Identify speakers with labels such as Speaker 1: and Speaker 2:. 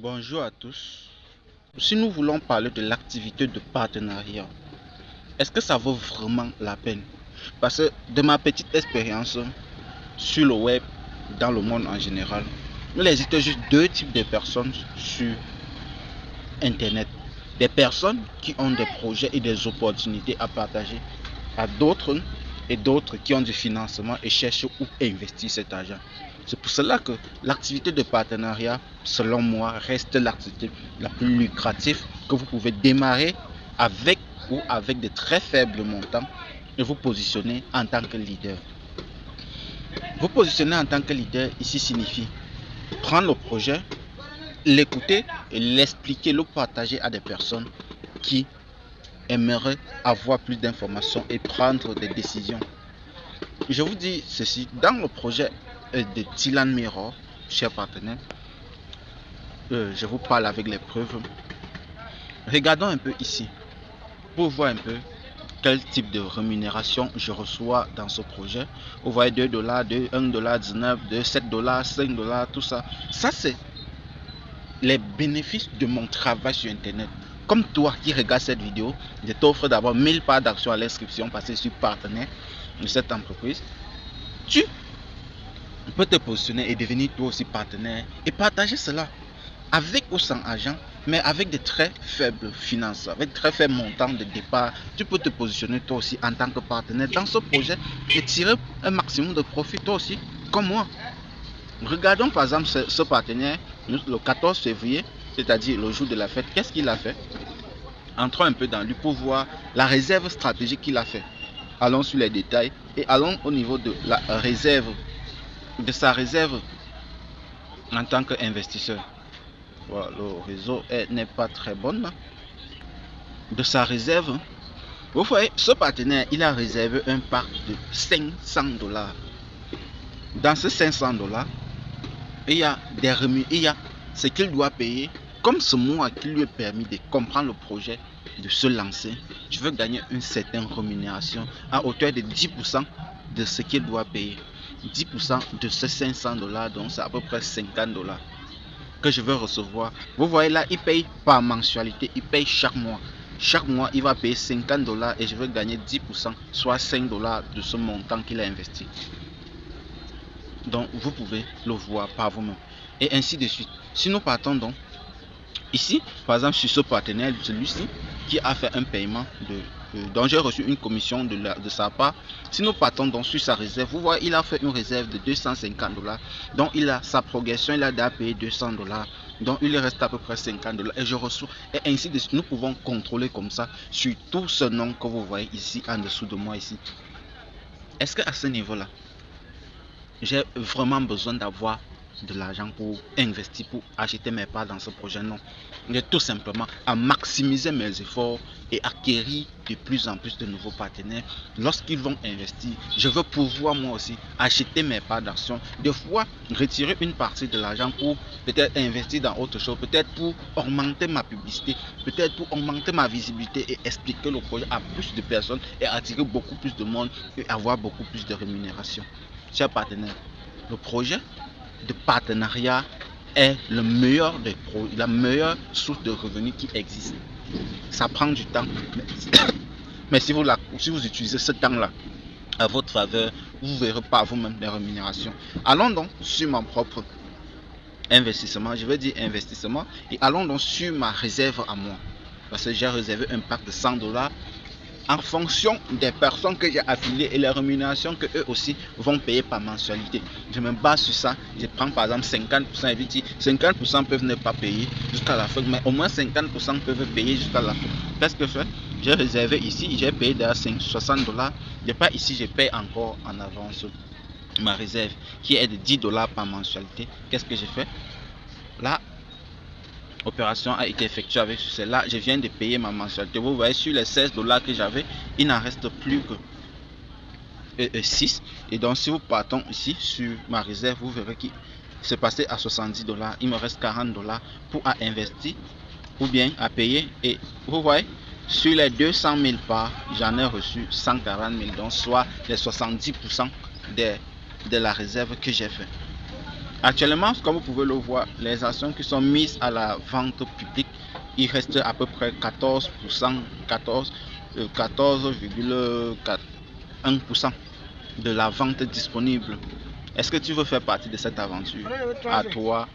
Speaker 1: Bonjour à tous. Si nous voulons parler de l'activité de partenariat, est-ce que ça vaut vraiment la peine? Parce que de ma petite expérience sur le web, dans le monde en général, il existe juste deux types de personnes sur Internet. Des personnes qui ont des projets et des opportunités à partager à d'autres et d'autres qui ont du financement et cherchent où investir cet argent. C'est pour cela que l'activité de partenariat, selon moi, reste l'activité la plus lucrative que vous pouvez démarrer avec ou avec de très faibles montants et vous positionner en tant que leader. Vous positionner en tant que leader ici signifie prendre le projet, l'écouter et l'expliquer, le partager à des personnes qui aimeraient avoir plus d'informations et prendre des décisions. Je vous dis ceci, dans le projet de Dylan Mirror, cher partenaire, je vous parle avec les preuves. Regardons un peu ici pour voir un peu quel type de rémunération je reçois dans ce projet. Vous voyez 2 $, de 1 $, 19, de 7 $, 5 $, tout ça. Ça, c'est les bénéfices de mon travail sur Internet. Comme toi qui regardes cette vidéo, je t'offre d'abord 1000 parts d'action à l'inscription parce que je suis partenaire de cette entreprise. Tu peux te positionner et devenir toi aussi partenaire et partager cela avec ou sans argent, mais avec de très faibles finances, avec très faibles montants de départ. Tu peux te positionner toi aussi en tant que partenaire dans ce projet et tirer un maximum de profit toi aussi, comme moi. Regardons par exemple ce partenaire, le 14 février, c'est-à-dire le jour de la fête. Qu'est-ce qu'il a fait? Entrons un peu dans lui pour voir la réserve stratégique qu'il a fait. Allons sur les détails et allons au niveau de la réserve, de sa réserve en tant qu'investisseur. Voilà, le réseau n'est pas très bon. De sa réserve, vous voyez, ce partenaire, il a réservé un parc de 500 $. Dans ces 500 $, il y a ce qu'il doit payer. Comme ce mois qui lui a permis de comprendre le projet, de se lancer, je veux gagner une certaine rémunération à hauteur de 10% de ce qu'il doit payer. 10% de ces 500 $, donc c'est à peu près 50 $ que je veux recevoir. Vous voyez là, il paye par mensualité, il paye chaque mois. Chaque mois, il va payer 50 $ et je veux gagner 10%, soit 5 $ de ce montant qu'il a investi. Donc, vous pouvez le voir par vous-même. Et ainsi de suite. Si nous partons donc, ici, par exemple, sur ce partenaire, celui-ci, qui a fait un paiement dont j'ai reçu une commission de sa part. Si nous partons donc sur sa réserve, vous voyez, il a fait une réserve de 250 $. Donc, il a sa progression, il a déjà payé 200 $. Donc, il reste à peu près 50 $ et je reçois. Et ainsi de suite, nous pouvons contrôler comme ça sur tout ce nom que vous voyez ici, en dessous de moi ici. Est-ce qu'à ce niveau-là, j'ai vraiment besoin d'avoir de l'argent pour investir, pour acheter mes parts dans ce projet? Non. Mais tout simplement à maximiser mes efforts et acquérir de plus en plus de nouveaux partenaires. Lorsqu'ils vont investir, je veux pouvoir moi aussi acheter mes parts d'action, des fois retirer une partie de l'argent pour peut-être investir dans autre chose, peut-être pour augmenter ma publicité, peut-être pour augmenter ma visibilité et expliquer le projet à plus de personnes et attirer beaucoup plus de monde et avoir beaucoup plus de rémunération. Chers partenaires, le projet de partenariat est le meilleur la meilleure source de revenus qui existe. Ça prend du temps, mais si vous utilisez ce temps-là à votre faveur, vous verrez par vous-même les rémunérations. Allons donc sur mon propre investissement, je vais dire investissement, et allons donc sur ma réserve à moi. Parce que j'ai réservé un pack de 100 $ en fonction des personnes que j'ai affiliées et les rémunérations que eux aussi vont payer par mensualité. Je me base sur ça. Je prends par exemple 50% et je dis 50% peuvent ne pas payer jusqu'à la fin, mais au moins 50% peuvent payer jusqu'à la fin. Qu'est-ce que je fais? J'ai réservé ici, j'ai payé déjà 60 $. Je pas ici, je paye encore en avance ma réserve qui est de 10 $ par mensualité. Qu'est-ce que j'ai fait? Là, opération a été effectuée avec succès. Là, je viens de payer ma mensualité. Vous voyez, sur les 16 $ que j'avais, il n'en reste plus que 6. Et donc, si vous partons ici sur ma réserve, vous verrez qu'il s'est passé à 70 $. Il me reste 40 $ pour investir ou bien à payer. Et vous voyez, sur les 200 000 parts, j'en ai reçu 140 000, donc soit les 70% de la réserve que j'ai fait. Actuellement, comme vous pouvez le voir, les actions qui sont mises à la vente publique, il reste à peu près 14%, 14,1% de la vente disponible. Est-ce que tu veux faire partie de cette aventure? À toi.